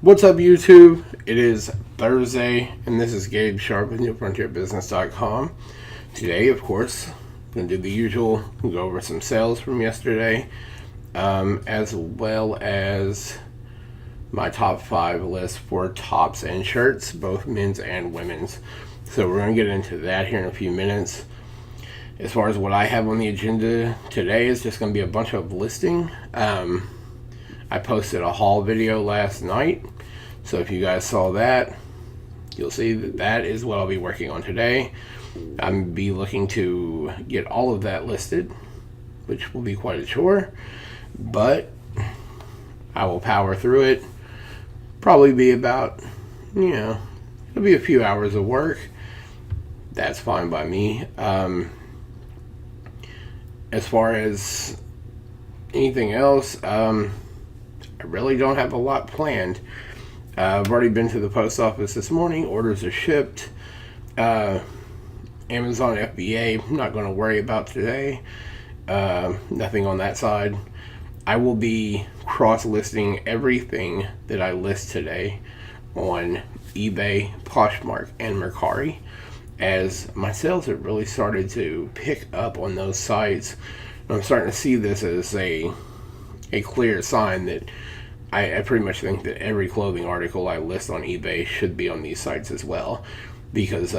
What's up, YouTube? It is Thursday, and this is Gabe Sharp with NewFrontierBusiness.com. Today, of course, I'm going to do the usual. We'll go over some sales from yesterday, as well as my top 5 list for tops and shirts, both men's and women's. So we're going to get into that here in a few minutes. As far as what I have on the agenda today, is just going to be a bunch of listing. I posted a haul video last night, so if you guys saw that, you'll see that that is what I'll be working on today. I'm be looking to get all of that listed, which will be quite a chore, but I will power through it. Probably be about, it'll be a few hours of work. That's fine by me. As far as anything else, I really don't have a lot planned. I've already been to the post office this morning. Orders are shipped. Amazon FBA, I'm not going to worry about today. Nothing on that side. I will be cross-listing everything that I list today on eBay, Poshmark, and Mercari, as my sales have really started to pick up on those sites. I'm starting to see this as a clear sign that I pretty much think that every clothing article I list on eBay should be on these sites as well, because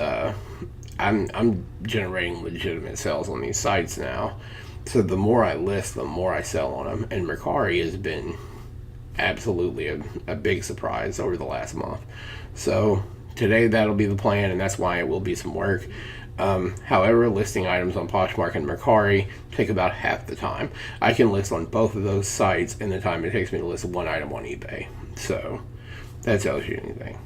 I'm generating legitimate sales on these sites now. So the more I list, the more I sell on them, and Mercari has been absolutely a big surprise over the last month. So today that'll be the plan, and that's why it will be some work. However, listing items on Poshmark and Mercari take about half the time. I can list on both of those sites in the time it takes me to list one item on eBay. So that tells you anything.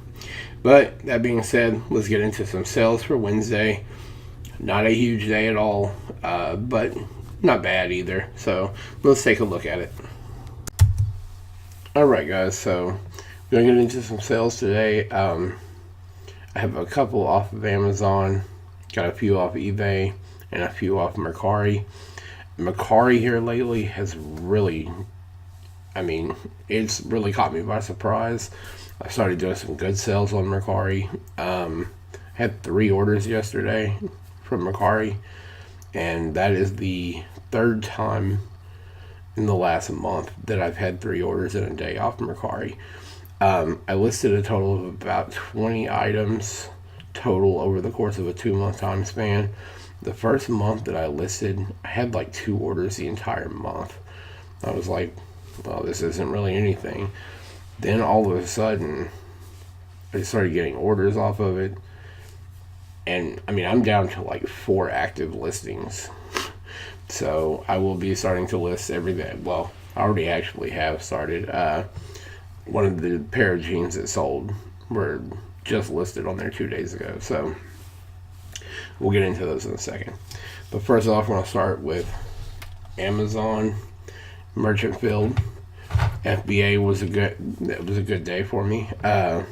But that being said, let's get into some sales for Wednesday. Not a huge day at all, but not bad either. So let's take a look at it. Alright guys, so we're going to get into some sales today. I have a couple off of Amazon. Got a few off eBay and a few off Mercari. Mercari here lately has really, it's really caught me by surprise. I started doing some good sales on Mercari. Had 3 orders yesterday from Mercari, and that is the 3rd time in the last month that I've had 3 orders in a day off Mercari. I listed a total of about 20 items total over the course of a 2-month time span. The first month that I listed, I had like 2 orders the entire month. I was like, well, this isn't really anything. Then all of a sudden, I started getting orders off of it, and I'm down to like 4 active listings. So I will be starting to list everything. Well, I already actually have started. One of the pair of jeans that sold were just listed on there 2 days ago, so we'll get into those in a second. But first off, we're going to start with Amazon Merchant Filled. FBA was a good day for me. Like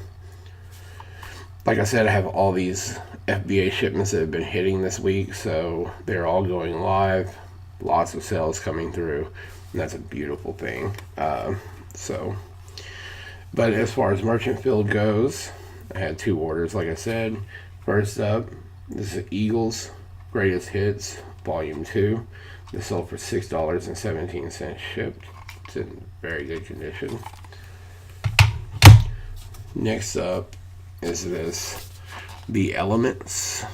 I said, I have all these FBA shipments that have been hitting this week, so they're all going live. Lots of sales coming through, and that's a beautiful thing. But as far as Merchant Filled goes, I had 2 orders, like I said. First up, this is Eagles Greatest Hits, Volume 2. This sold for $6.17 shipped. It's in very good condition. Next up is this, The Elements.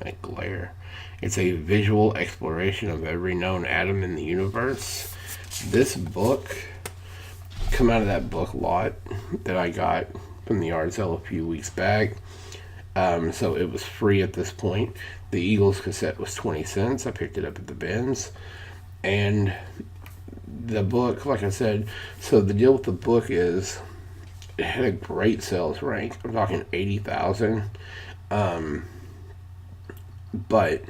That glare. It's a visual exploration of every known atom in the universe. This book, come out of that book lot that I got from the yard sale a few weeks back. So it was free at this point. The Eagles cassette was 20 cents. I picked it up at the bins. And the book, like I said, so the deal with the book is it had a great sales rank. I'm talking 80,000. But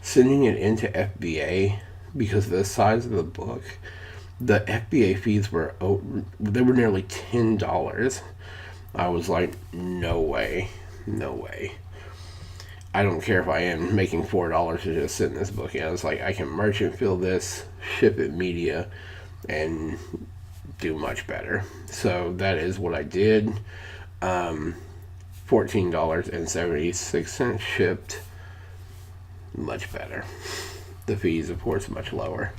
sending it into FBA, because of the size of the book, the FBA fees were nearly $10. I was like, no way. I don't care if I am making $4 to just send this book in. It's like I can merchant fill this, ship it media, and do much better. So that is what I did. $14.76 shipped. Much better. The fees, of course, much lower.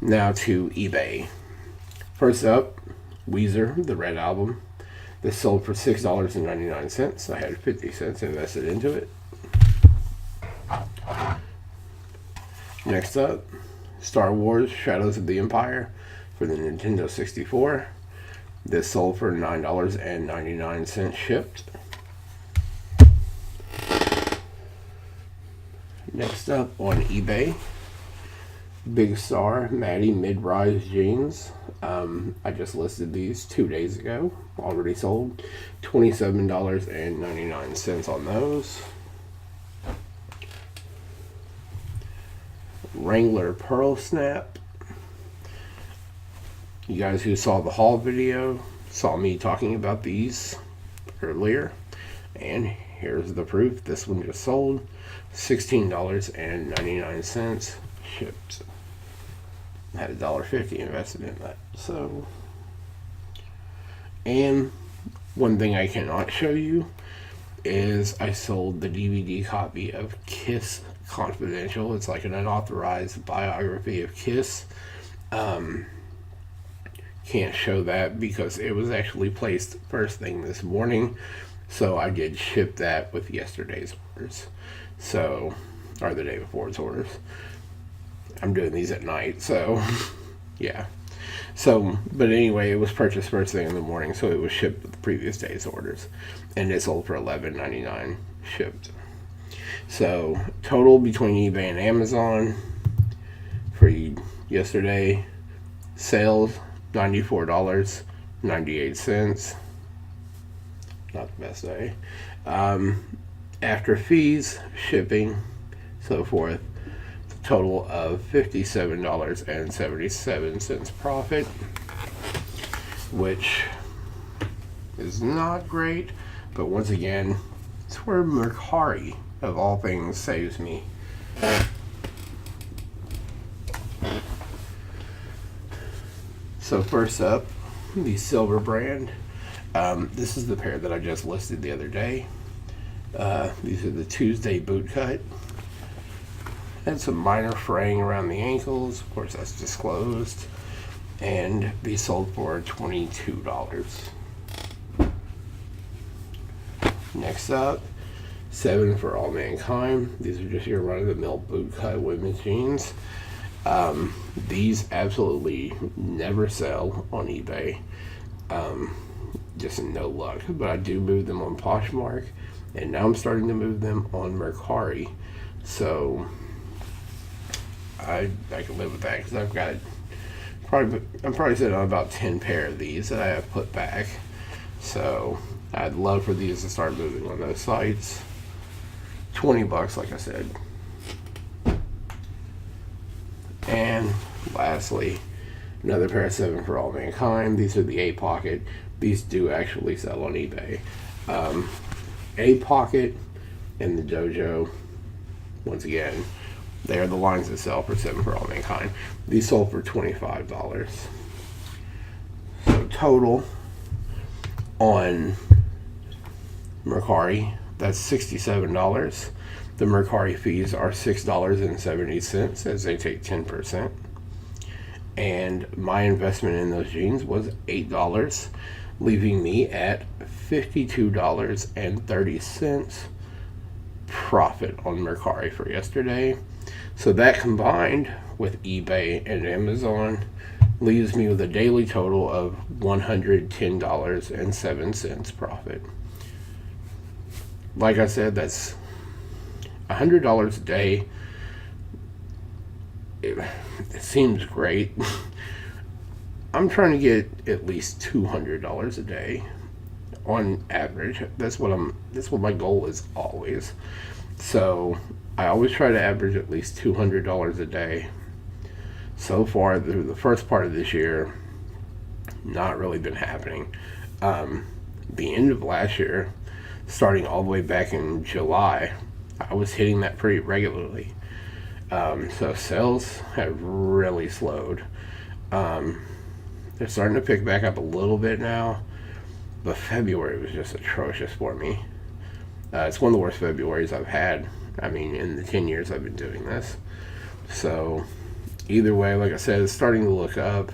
Now to eBay. First up, Weezer, the Red Album. This sold for $6.99. I had 50 cents invested into it. Next up, Star Wars Shadows of the Empire for the Nintendo 64. This sold for $9.99 shipped. Next up on eBay, Big Star Maddie Mid-Rise Jeans. I just listed these 2 days ago. Already sold. $27.99 on those. Wrangler Pearl Snap. You guys who saw the haul video saw me talking about these earlier. And here's the proof. This one just sold. $16.99 shipped. I had $1.50 invested in that. So, and one thing I cannot show you is I sold the DVD copy of Kiss Confidential. It's like an unauthorized biography of Kiss. Can't show that because it was actually placed first thing this morning. So I did ship that with yesterday's orders. So, or the day before's orders. I'm doing these at night, so yeah. So, but anyway, it was purchased first thing in the morning, so it was shipped with the previous day's orders, and it sold for $11.99 shipped. So, total between eBay and Amazon for yesterday, sales $94.98. Not the best day. After fees, shipping, so forth, total of $57.77 profit, which is not great, but once again, it's where Mercari, of all things, saves me. So first up, the Silver brand. This is the pair that I just listed the other day. These are the Tuesday boot cut. Had some minor fraying around the ankles. Of course, that's disclosed. And these sold for $22. Next up, 7 for All Mankind. These are just your run-of-the-mill boot cut women's jeans. These absolutely never sell on eBay. Just no luck. But I do move them on Poshmark. And now I'm starting to move them on Mercari. So I can live with that because I've got I'm probably sitting on about 10 pair of these that I have put back. So I'd love for these to start moving on those sites. $20, like I said. And lastly, another pair of 7 for All Mankind. These are the A Pocket. These do actually sell on eBay. A Pocket and the Dojo, once again, they are the lines that sell for 7 for All Mankind. These sold for $25. So total on Mercari, that's $67. The Mercari fees are $6.70 as they take 10%. And my investment in those jeans was $8, leaving me at $52.30 profit on Mercari for yesterday. So that combined with eBay and Amazon leaves me with a daily total of $110.07 profit. Like I said, that's $100 a day. It seems great. I'm trying to get at least $200 a day on average. That's what my goal is always. So I always try to average at least $200 a day. So far, through the first part of this year, not really been happening. The end of last year, starting all the way back in July, I was hitting that pretty regularly. So sales have really slowed. They're starting to pick back up a little bit now, but February was just atrocious for me. It's one of the worst Februarys I've had. I mean, in the 10 years I've been doing this. So, either way, like I said, it's starting to look up.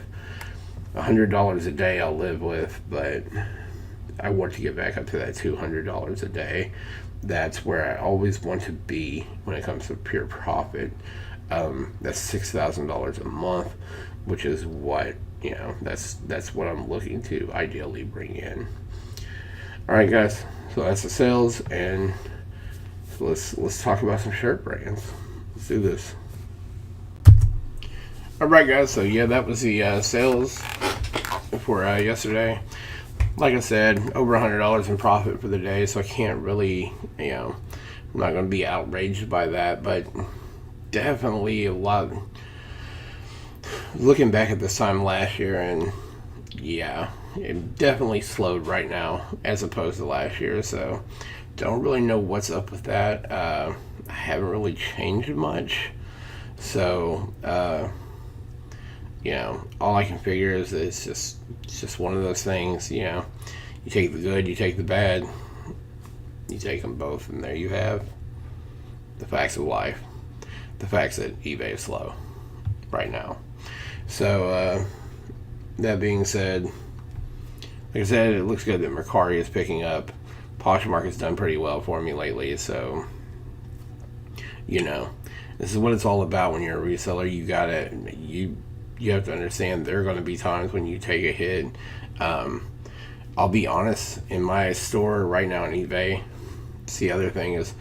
$100 a day I'll live with, but I want to get back up to that $200 a day. That's where I always want to be when it comes to pure profit. That's $6,000 a month, which is what, that's what I'm looking to ideally bring in. All right, guys. So that's the sales, and so let's talk about some shirt brands. Let's do this. All right, guys. So yeah, that was the sales for yesterday. Like I said, over $100 in profit for the day, so I can't really, I'm not going to be outraged by that, but definitely a lot. Looking back at this time last year, and yeah, it definitely slowed right now as opposed to last year, so don't really know what's up with that. I haven't really changed much, so all I can figure is that it's just one of those things. You take the good, you take the bad, you take them both, and there you have the facts of life. The facts that eBay is slow right now. So that being said, like I said, it looks good that Mercari is picking up. Poshmark has done pretty well for me lately, so this is what it's all about when you're a reseller. You have to understand there are going to be times when you take a hit. I'll be honest, in my store right now on eBay, the other thing is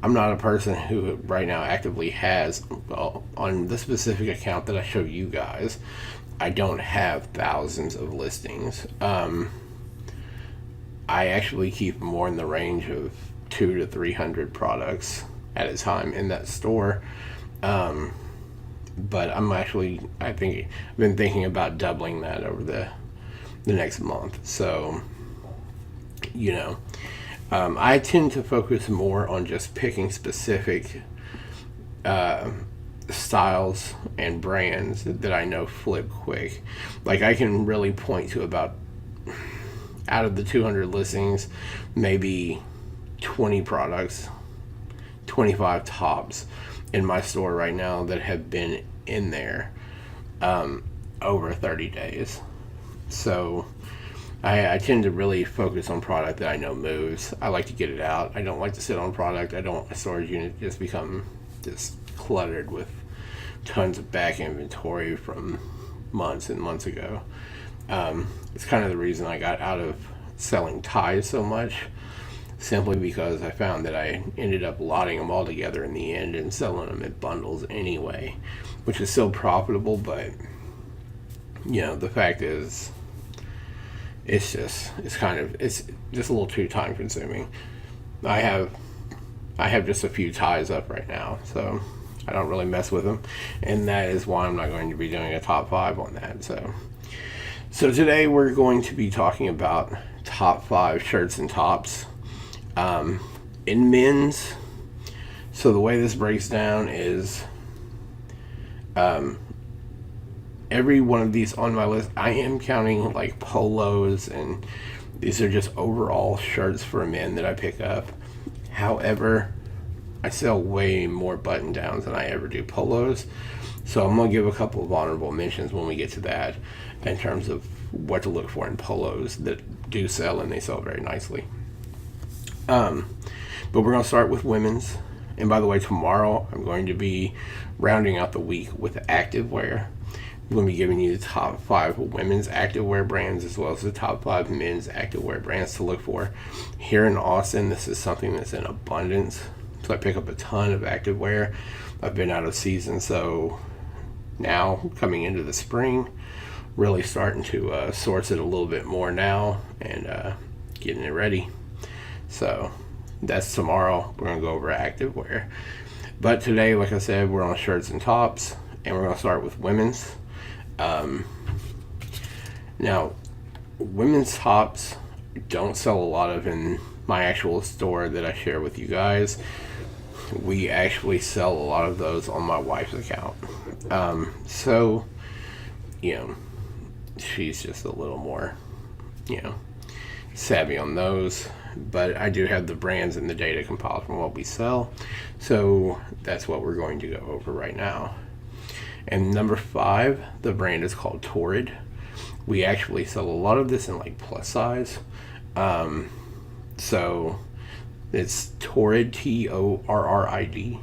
I'm not a person who right now actively has, on the specific account that I show you guys, I don't have thousands of listings. I actually keep more in the range of 200 to 300 products at a time in that store. But I've been thinking about doubling that over the next month. So, I tend to focus more on just picking specific styles and brands that I know flip quick. Like I can really point to about, out of the 200 listings, maybe 20 products, 25 tops in my store right now that have been in there over 30 days. So I tend to really focus on product that I know moves. I like to get it out. I don't like to sit on product. I don't want my storage unit just become just cluttered with tons of back inventory from months and months ago. It's kind of the reason I got out of selling ties so much, simply because I found that I ended up lotting them all together in the end and selling them in bundles anyway, which is still profitable, but the fact is it's just a little too time consuming. I have just a few ties up right now, so I don't really mess with them, and that is why I'm not going to be doing a top 5 on that. So today we're going to be talking about top 5 shirts and tops in men's. So the way this breaks down is every one of these on my list, I am counting like polos, and these are just overall shirts for men that I pick up. However, I sell way more button downs than I ever do polos, so I'm going to give a couple of honorable mentions when we get to that in terms of what to look for in polos that do sell, and they sell very nicely. But we're going to start with women's. And by the way, tomorrow I'm going to be rounding out the week with activewear. I'm going to be giving you the top 5 women's activewear brands as well as the top 5 men's activewear brands to look for. Here in Austin, this is something that's in abundance. So I pick up a ton of activewear. I've been out of season, so now coming into the spring, really starting to source it a little bit more now and getting it ready. So that's tomorrow. We're going to go over activewear. But today, like I said, we're on shirts and tops, and we're going to start with women's. Now, women's tops don't sell a lot of in my actual store that I share with you guys. We actually sell a lot of those on my wife's account. So, she's just a little more, savvy on those. But I do have the brands and the data compiled from what we sell, so that's what we're going to go over right now. And number 5, the brand is called Torrid. We actually sell a lot of this in like plus size. So it's Torrid, Torrid.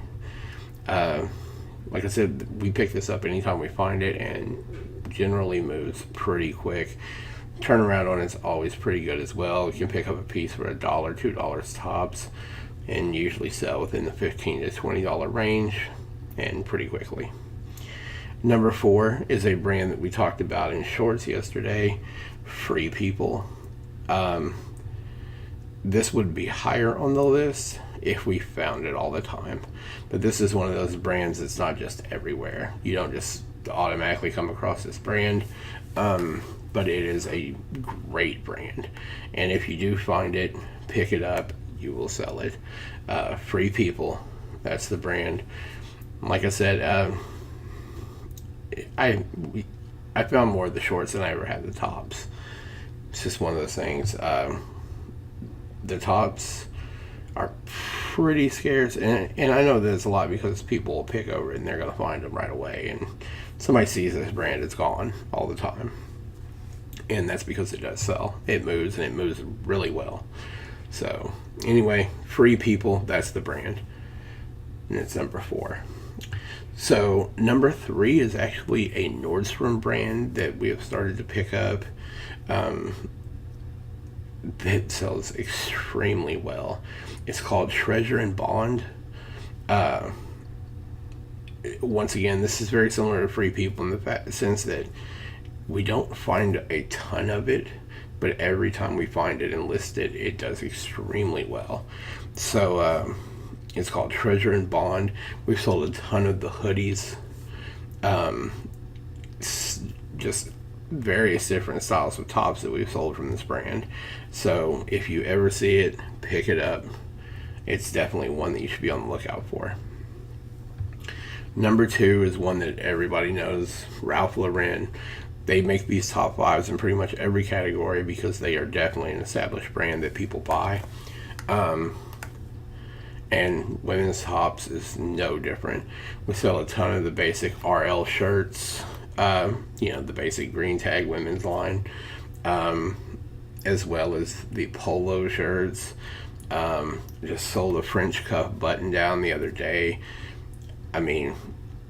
Like I said, we pick this up anytime we find it, and generally moves pretty quick. Turnaround on it's always pretty good as well. You can pick up a piece for $1, $2 tops, and usually sell within the $15 to $20 range, and pretty quickly. Number 4 is a brand that we talked about in shorts yesterday, Free People. This would be higher on the list if we found it all the time. But this is one of those brands that's not just everywhere. You don't just automatically come across this brand. But it is a great brand. And if you do find it, pick it up, you will sell it. Free People, that's the brand. Like I said, I found more of the shorts than I ever had the tops. It's just one of those things. The tops are pretty scarce, and I know there's a lot because people will pick over it and they're going to find them right away. And somebody sees this brand, it's gone all the time. And that's because it does sell. It moves, and it moves really well. So anyway, Free People, that's the brand. And it's number 4. So number 3 is actually a Nordstrom brand that we have started to pick up. That sells extremely well. It's called Treasure and Bond. Once again, this is very similar to Free People in the sense that we don't find a ton of it, but every time we find it and list it, it does extremely well. So it's called Treasure and Bond. We've sold a ton of the hoodies, just various different styles of tops that we've sold from this brand. So if you ever see it, pick it up. It's definitely one that you should be on the lookout for. Number 2 is one that everybody knows, Ralph Lauren. They make these top 5s in pretty much every category because they are definitely an established brand that people buy. And women's tops is no different. We sell a ton of the basic RL shirts, the basic green tag women's line, as well as the polo shirts. Just sold a French cuff button down the other day. I mean,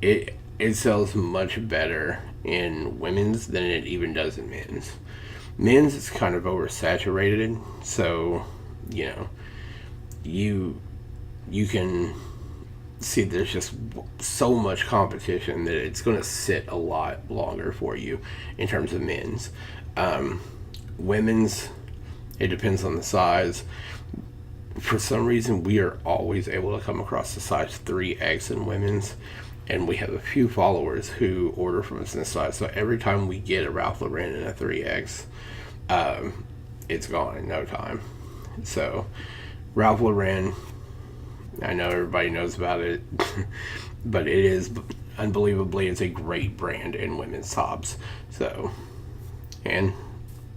it sells much better in women's than it even does in men's. Men's is kind of oversaturated, so you can see there's just so much competition that it's going to sit a lot longer for you in terms of men's. Women's, it depends on the size. For some reason, we are always able to come across the size 3X in women's, and we have a few followers who order from us in this size. So every time we get a Ralph Lauren in a 3X, it's gone in no time. So Ralph Lauren, I know everybody knows about it, but it is unbelievably, it's a great brand in women's tops. So, and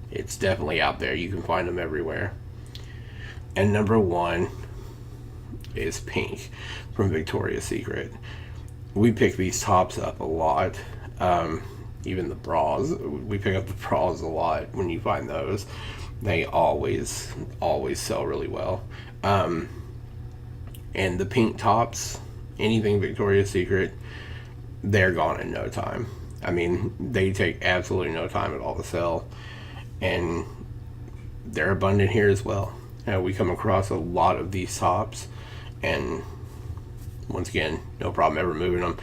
it's definitely out there. You can find them everywhere. And number 1 is Pink from Victoria's Secret. We pick these tops up a lot. Even the bras. We pick up the bras a lot when you find those. They always sell really well. And the pink tops, anything Victoria's Secret, they're gone in no time. I mean, they take absolutely no time at all to sell. And they're abundant here as well. We come across a lot of these tops, and once again, no problem ever moving them.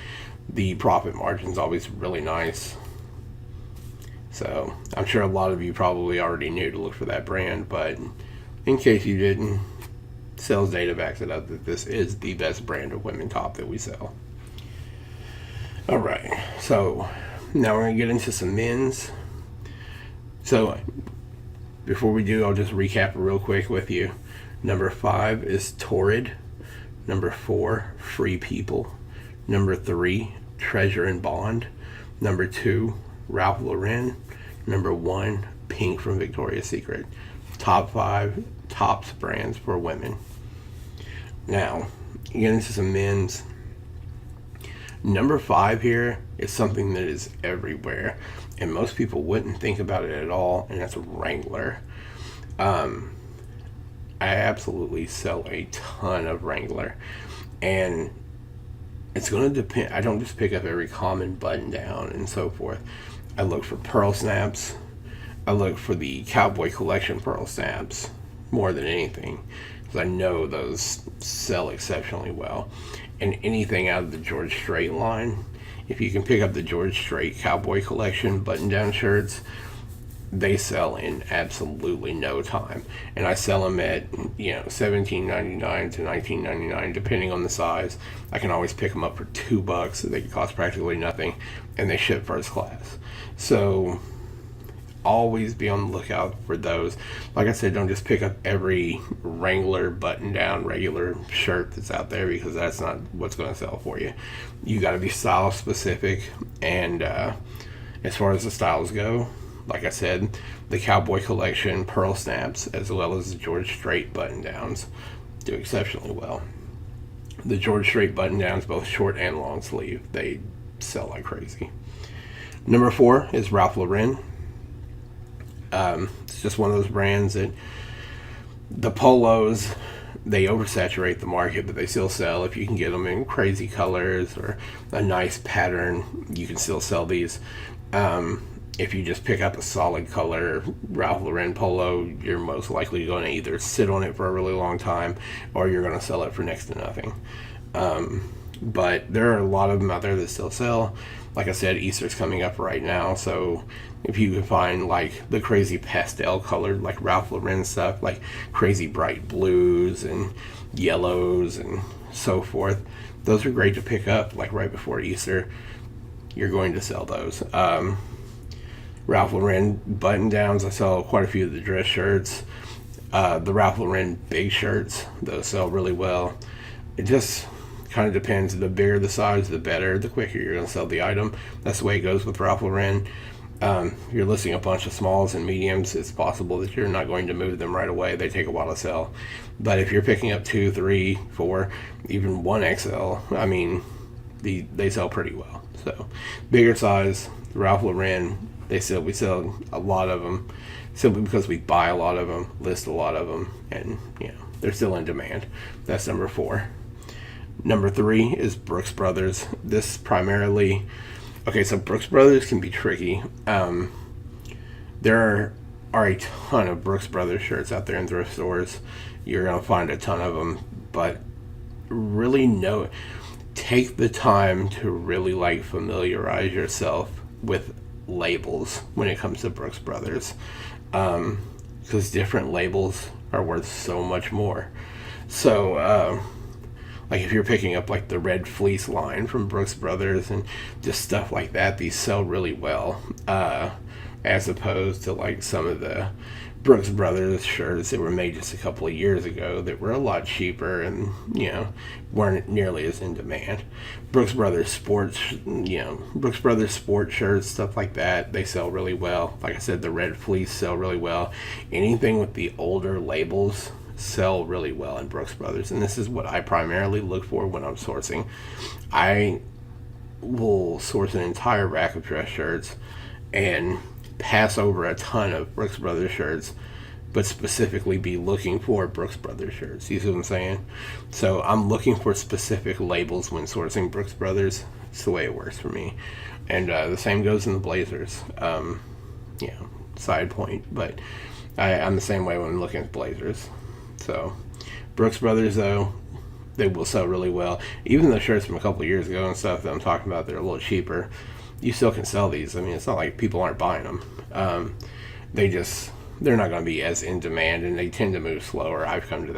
The profit margin's always really nice. So I'm sure a lot of you probably already knew to look for that brand, but in case you didn't, sales data backs it up that this is the best brand of women top that we sell. Alright, so now we're going to get into some men's. So before we do, I'll just recap real quick with you. Number 5 is Torrid. Number 4, Free People. Number 3, Treasure and Bond. Number 2, Ralph Lauren. Number 1, pink from Victoria's Secret. Top 5 tops brands for women. Now, getting into some men's. Number 5 here is something that is everywhere, and most people wouldn't think about it at all, and that's Wrangler. I absolutely sell a ton of Wrangler, and it's going to depend. I don't just pick up every common button down and so forth. I look for pearl snaps. I look for the Cowboy Collection pearl snaps more than anything, because I know those sell exceptionally well. And anything out of the George Strait line, if you can pick up the George Strait Cowboy Collection button down shirts, they sell in absolutely no time. And I sell them at, $17.99 to $19.99 depending on the size. I can always pick them up for $2. They cost practically nothing, and they ship first class. So always be on the lookout for those. Like I said, don't just pick up every Wrangler button down regular shirt that's out there, because that's not what's going to sell for you. You got to be style specific. And as far as the styles go, like I said, the Cowboy Collection pearl snaps as well as the George Strait button downs do exceptionally well. The George Strait button downs, both short and long sleeve, they sell like crazy. Number 4 is Ralph Lauren. It's just one of those brands that the polos, they oversaturate the market, but they still sell. If you can get them in crazy colors or a nice pattern, you can still sell these. If you just pick up a solid color Ralph Lauren polo, you're most likely going to either sit on it for a really long time, or you're going to sell it for next to nothing. But there are a lot of them out there that still sell. Like I said, Easter's coming up right now, so if you can find like the crazy pastel colored like Ralph Lauren stuff, like crazy bright blues and yellows and so forth, those are great to pick up like right before Easter. You're going to sell those. Ralph Lauren button downs, I sell quite a few of the dress shirts. The Ralph Lauren big shirts, those sell really well. It just kind of depends. The bigger the size, the better, the quicker you're going to sell the item. That's the way it goes with Ralph Lauren. If you're listing a bunch of smalls and mediums, it's possible that you're not going to move them right away. They take a while to sell. But if you're picking up 2, 3, 4, even 1XL, I mean, they sell pretty well. So bigger size, Ralph Lauren, we sell a lot of them simply because we buy a lot of them, list a lot of them, and they're still in demand. That's number 4. Number 3 is Brooks Brothers. This primarily, so Brooks Brothers can be tricky. There are a ton of Brooks Brothers shirts out there in thrift stores. You're going to find a ton of them, but really take the time to really familiarize yourself with labels when it comes to Brooks Brothers, because different labels are worth so much more. So if you're picking up like the red fleece line from Brooks Brothers and just stuff like that, these sell really well, as opposed to like some of the Brooks Brothers shirts that were made just a couple of years ago that were a lot cheaper and weren't nearly as in demand. Brooks Brothers sports shirts, stuff like that, they sell really well. Like I said, the red fleece sell really well. Anything with the older labels sell really well in Brooks Brothers, and this is what I primarily look for when I'm sourcing. I will source an entire rack of dress shirts and pass over a ton of Brooks Brothers shirts, but specifically be looking for Brooks Brothers shirts. You see what I'm saying? So I'm looking for specific labels when sourcing Brooks Brothers. It's the way it works for me. And the same goes in the blazers. Side point, but I'm the same way when I'm looking at blazers. So Brooks Brothers, though, they will sell really well. Even the shirts from a couple of years ago and stuff that I'm talking about, they're a little cheaper. You still can sell these. I mean, it's not like people aren't buying them. They're not going to be as in demand, and they tend to move slower. I've come to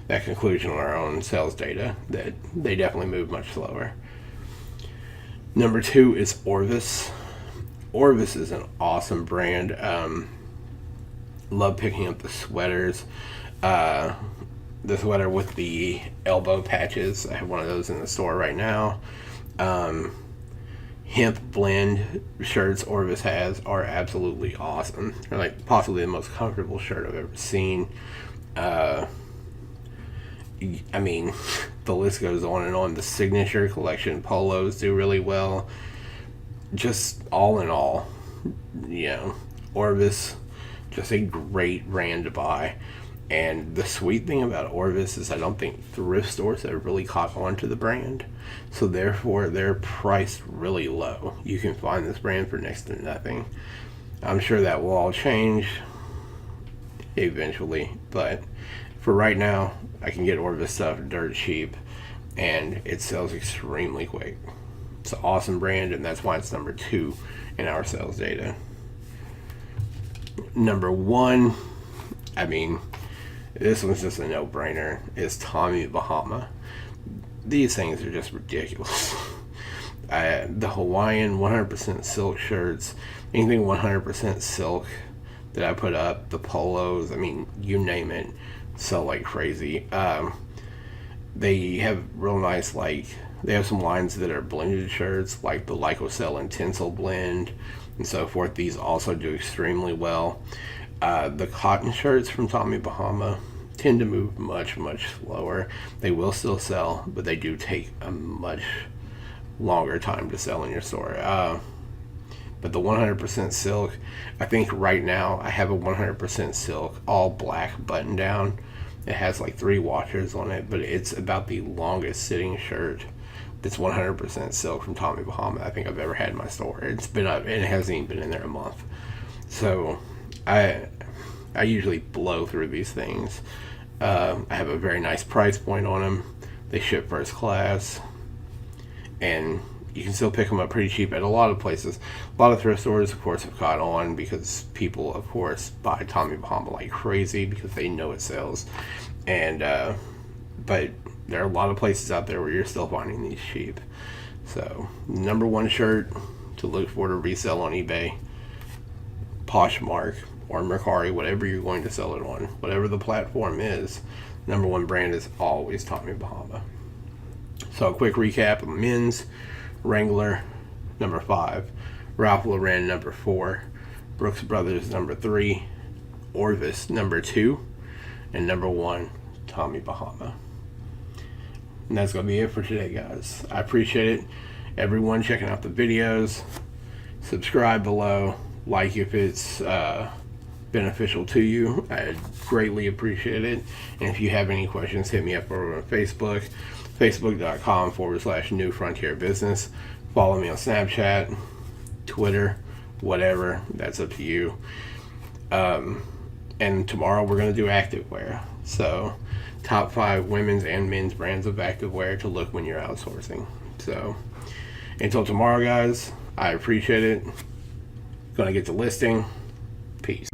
that conclusion on our own sales data, that they definitely move much slower. Number 2 is Orvis. Orvis is an awesome brand. Love picking up the sweaters. The sweater with the elbow patches, I have one of those in the store right now. hemp blend shirts Orvis has are absolutely awesome. They're like possibly the most comfortable shirt I've ever seen. I mean, the list goes on and on. The signature collection polos do really well. Just all in all, Orvis, just a great brand to buy. And the sweet thing about Orvis is I don't think thrift stores have really caught on to the brand. So therefore, they're priced really low. You can find this brand for next to nothing. I'm sure that will all change eventually. But for right now, I can get Orvis stuff dirt cheap. And it sells extremely quick. It's an awesome brand, and that's why it's number 2 in our sales data. Number 1, I mean, this one's just a no-brainer, is Tommy Bahama. These things are just ridiculous. The Hawaiian 100% silk shirts, anything 100% silk that I put up, the polos, I mean, you name it, sell like crazy. They have real nice, they have some lines that are blended shirts, like the Lycocell and Tencel blend and so forth. These also do extremely well. The cotton shirts from Tommy Bahama tend to move much, much slower. They will still sell, but they do take a much longer time to sell in your store. But the 100% silk, I think right now I have a 100% silk all black button down. It has like 3 washers on it, but it's about the longest sitting shirt that's 100% silk from Tommy Bahama I think I've ever had in my store. It's been up, and it hasn't even been in there a month. So I usually blow through these things. I have a very nice price point on them. They ship first class, and you can still pick them up pretty cheap at a lot of places. A lot of thrift stores, of course, have caught on because people, of course, buy Tommy Bahama like crazy because they know it sells. And but there are a lot of places out there where you're still finding these cheap. So, number 1 shirt to look for to resell on eBay, Poshmark or Mercari, whatever you're going to sell it on, whatever the platform is, number 1 brand is always Tommy Bahama. So a quick recap of men's: Wrangler, number 5, Ralph Lauren, number 4, Brooks Brothers, number 3, Orvis, number 2, and number 1, Tommy Bahama. And that's going to be it for today, guys. I appreciate it. Everyone checking out the videos. Subscribe below. Like if it's beneficial to you. I greatly appreciate it. And if you have any questions, hit me up over on Facebook. Facebook.com/New Frontier Business. Follow me on Snapchat, Twitter, whatever. That's up to you. And tomorrow we're going to do activewear. So, top 5 women's and men's brands of activewear to look when you're outsourcing. So, until tomorrow, guys, I appreciate it. Gonna get the listing. Peace.